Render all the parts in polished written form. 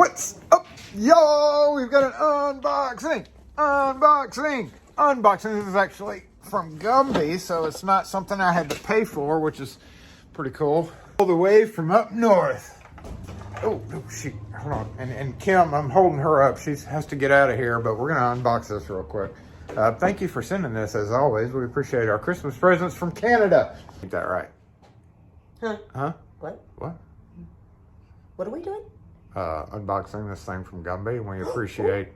What's up, y'all? We've got an unboxing. Unboxing. This is actually from Gumby, so it's not something I had to pay for, which is pretty cool. All the way from up north. Oh, shoot. Hold on. And Kim, I'm holding her up. She has to get out of here, but we're going to unbox this real quick. Thank you for sending this, as always. We appreciate our Christmas presents from Canada. Ain't that right? Huh? What? What? What are we doing? Unboxing this thing from Gumby, and we appreciate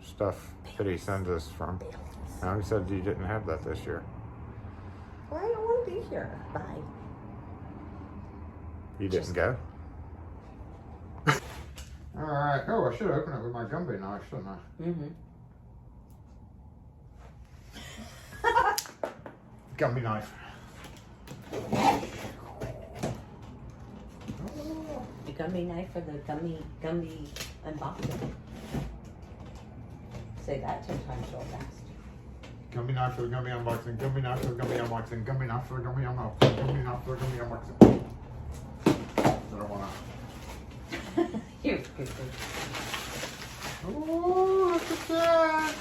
stuff that he sends us from. Now, he said you didn't have that this year. Well, I don't want to be here. Bye. You didn't go? Alright. Oh, I should open it with my Gumby knife, shouldn't I? Mm-hmm. Gumby knife. The Gumby knife for the Gumby unboxing. Say that 10 times real fast. Gumby knife for the Gumby unboxing. Gumby knife for the Gumby unboxing. Gumby knife for the Gumby unboxing. Gumby knife for the Gumby unboxing. I don't wanna. You're good. Oh, look at that.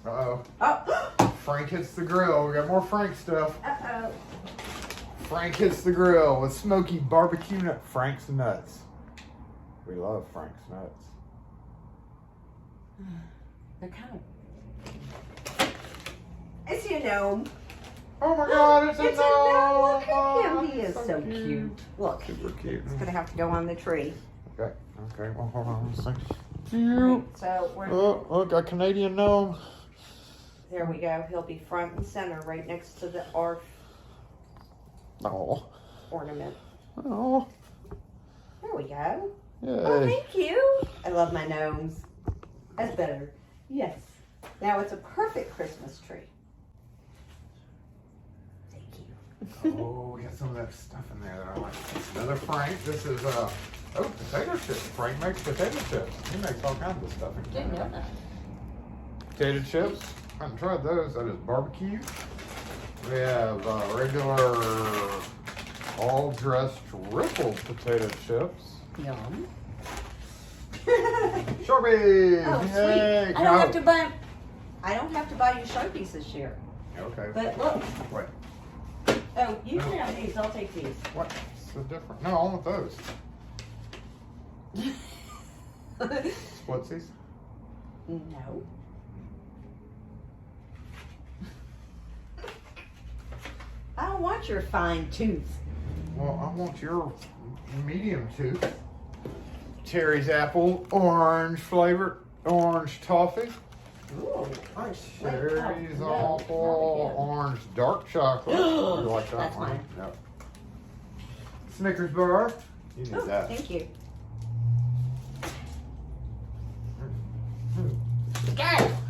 Uh-oh. Oh! Frank hits the grill. We got more Frank stuff. Uh-oh. Frank hits the grill with smoky barbecue nut. Frank's nuts. We love Frank's nuts. They're kind of... It's your gnome. Oh my God, it's a It's a gnome. gnome. Look at him. He is So so cute. Look. Super cute. It's going to have to go on the tree. Okay, well, hold on a second. Cute. So we're... Oh, look, a Canadian gnome. There we go. He'll be front and center right next to the ARF Oh. ornament. Oh. There we go. Yay. Oh, thank you. I love my gnomes. That's better. Yes. Now it's a perfect Christmas tree. Thank you. Oh, we got some of that stuff in there that I like. Another Frank. This is, oh, potato chips. Frank makes potato chips. He makes all kinds of stuff in Didn't know Canada. that. Potato chips. I haven't tried those. That is barbecue. We have regular all dressed rippled potato chips. Yum. Sharpies! Oh, Yay! sweet. I don't have to buy you Sharpies this year. Okay. But look. Wait. Oh, you can have these. I'll take these. What's the difference? No, I want those. Splitsies? No. I don't want your fine tooth. Well, I want your medium tooth. Terry's apple, orange flavored, orange toffee. Ooh, orange. Terry's no, apple, orange dark chocolate. You like that That's one? mine. Yep. Snickers bar. You need Oh, that. thank you.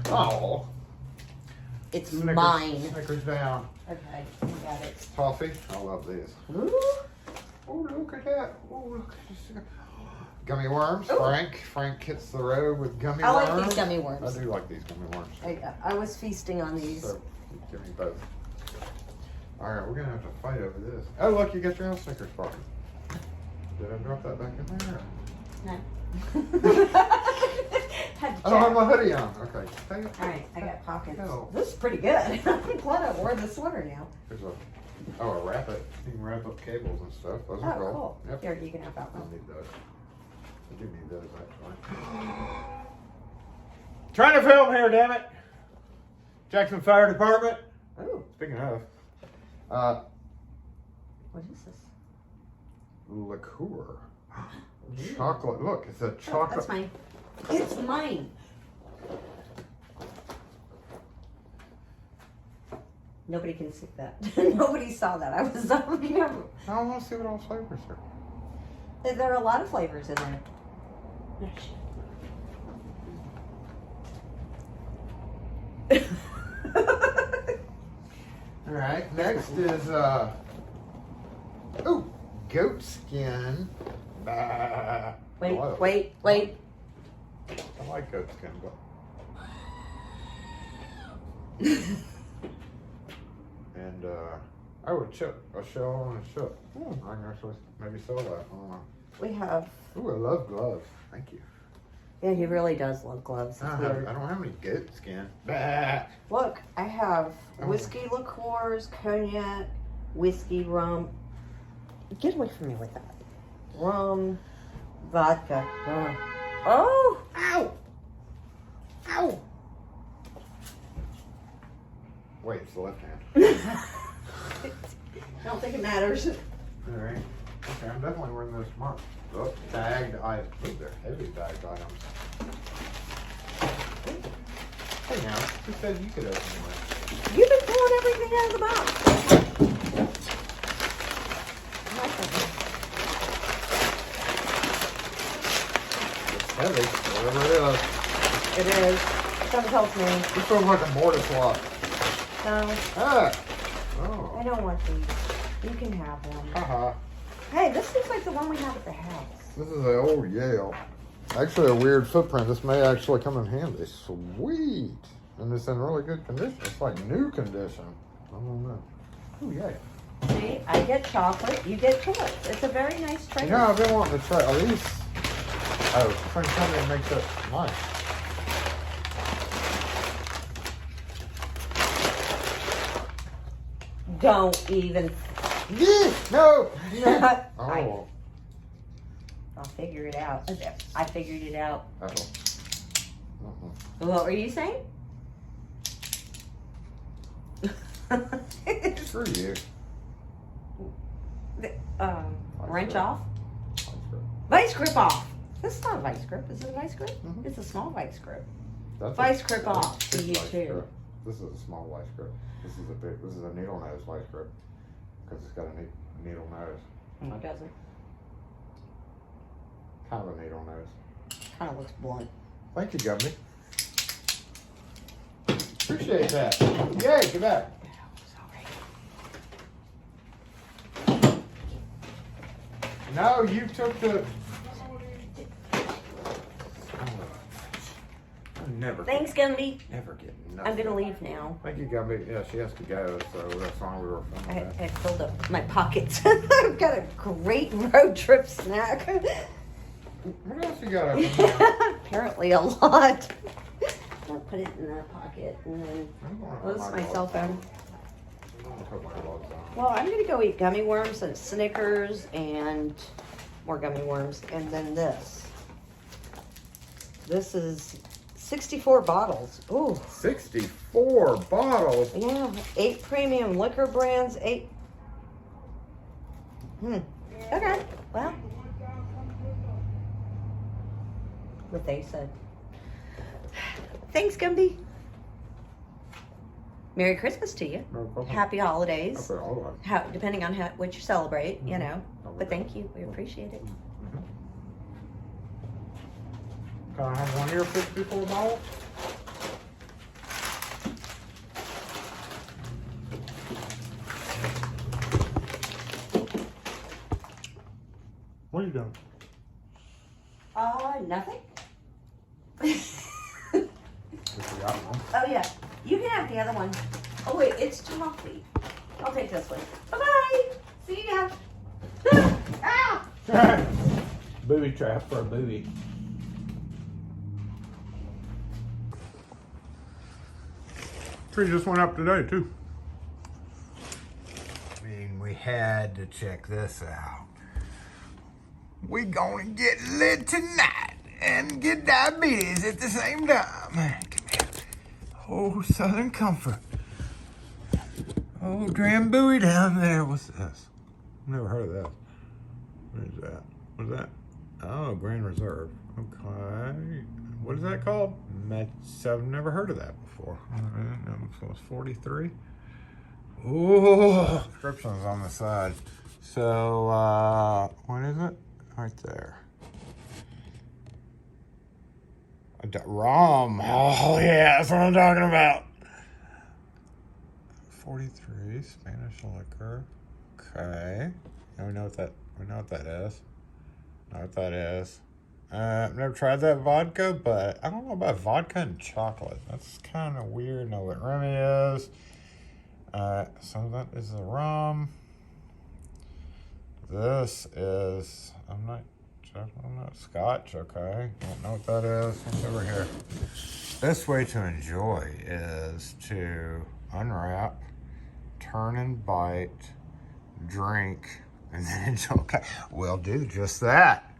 Oh. It's Snickers, mine. Snickers down. Okay, you got it. Toffee. I love these. Ooh. Oh, look at that. Oh, look at this. Gummy worms. Ooh. Frank hits the road with gummy I worms. like these gummy worms. I do like these gummy worms. I was feasting on these. So, give me both. All right, we're going to have to fight over this. Oh, look, you got your own Snickers bar. Did I drop that back in there? No. I don't have my hoodie on. Okay. Take it. All right, I got pockets. Oh. This is pretty good. I'm glad I wore the sweater now. Here's a wrap it. You can wrap up cables and stuff. Those Oh, are cool. cool. Yep. Here, you can have that I one. need those. I do need those, actually. Trying to film here, damn it. Jackson Fire Department. Ooh, Speaking of, what is this? liqueur. Chocolate. Look, it's a Oh, chocolate. that's mine. It's mine. Nobody can see that. Nobody saw that. I was on camera. I want to see what all flavors are. There are a lot of flavors in there. All right. Next is goat skin. Bah. Wait, Whoa. wait. I like goat skin, but and a chip, a shell and a chip. I can actually maybe sell that. I don't know. We have. Ooh, I love gloves. Thank you. Yeah, he really does love gloves. I don't have any goat skin. Bah. Look, I have whiskey liqueurs, cognac, whiskey, rum. Get away from me with that. Rum, vodka. Oh! Ow! Ow! Wait, it's the left hand. I don't think it matters. Alright. Okay, I'm definitely wearing this tomorrow. Oh, tagged items. Ooh, they're heavy tagged items. Hey now, who said you could open one? You've been pulling everything out of the box. It's heavy, whatever it is. It is. Something tells me. This feels like a mortar swap. No, Ah! I Oh. don't want these. You can have one. Haha. Hey, this looks like the one we have at the house. This is an old Yale. Actually, a weird footprint. This may actually come in handy. Sweet. And it's in really good condition. It's like new condition. I don't know. Oh, yeah. See, I get chocolate, you get toys. It's a very nice trade. You know, I've been wanting to try. Are these? Oh, French company makes it nice. Don't even. Yeah, no. No. I- Oh. I'll figure it out. I figured it out. Oh. What were you saying? Screw you. Wrench off? Vice grip. Vice grip off. This is not a vice grip. Is it a vice grip? Mhm. It's a small vice grip. That's Vice a- grip that's off a to big you vice too. grip. This is a small vice grip. This is a big. This is a needle nose vice grip because it's got a needle nose. No, it doesn't. Kind of a needle nose. Kind of looks blunt. Thank you, Gumby. Appreciate that. Yay, get back. Sorry. No, you took the. I never. Thanks, Gumby. Never get nothing. I'm gonna leave now. Thank you, Gumby. Yeah, she has to go, so that's why we were filming that. I filled up my pockets. I've got a great road trip snack. What else you got up in there? Apparently a lot. I'll put it in that pocket and then I'm gonna this is put my gloves- cell phone. I'm gonna put my gloves on. Well, I'm gonna go eat gummy worms and Snickers and more gummy worms, and then this. This is 64 bottles. Ooh, 64 bottles. yeah, 8 premium liquor brands. 8. Okay, well, what they said. Thanks, Gumby. Merry Christmas to you. No problem. Happy holidays. I'll put it all on. How, depending on what you celebrate, you know. I'll But put thank you. We appreciate it. Can I have one of your 64 bottles? What are you doing? Nothing. If you got one. Oh yeah, you can have the other one. Oh wait, it's toffee. I'll take this one. Bye bye. See you now. Ah! Booby trap for a booby. Tree just went up today too. I mean, we had to check this out. We gonna get lit tonight and get diabetes at the same time. Come here. Oh, Southern Comfort. Oh, Drambuie down there. What's this? Never heard of that. What is that? What's that? Oh, Grand Reserve. Okay. What is that called? I've never heard of that before. So it's 43. Oh, descriptions on the side. So, what is it? Right there. Rum. Oh, yeah, that's what I'm talking about. 43, Spanish liquor. Okay. Now we know what that is. Know what that is. I've never tried that vodka, but I don't know about vodka and chocolate. That's kind of weird. Know what Remy is. So that is the rum. This is, I don't know. Scotch, okay. Don't know what that is. What's over here? Best way to enjoy is to unwrap, turn and bite, drink, and then enjoy. Okay, we'll do just that.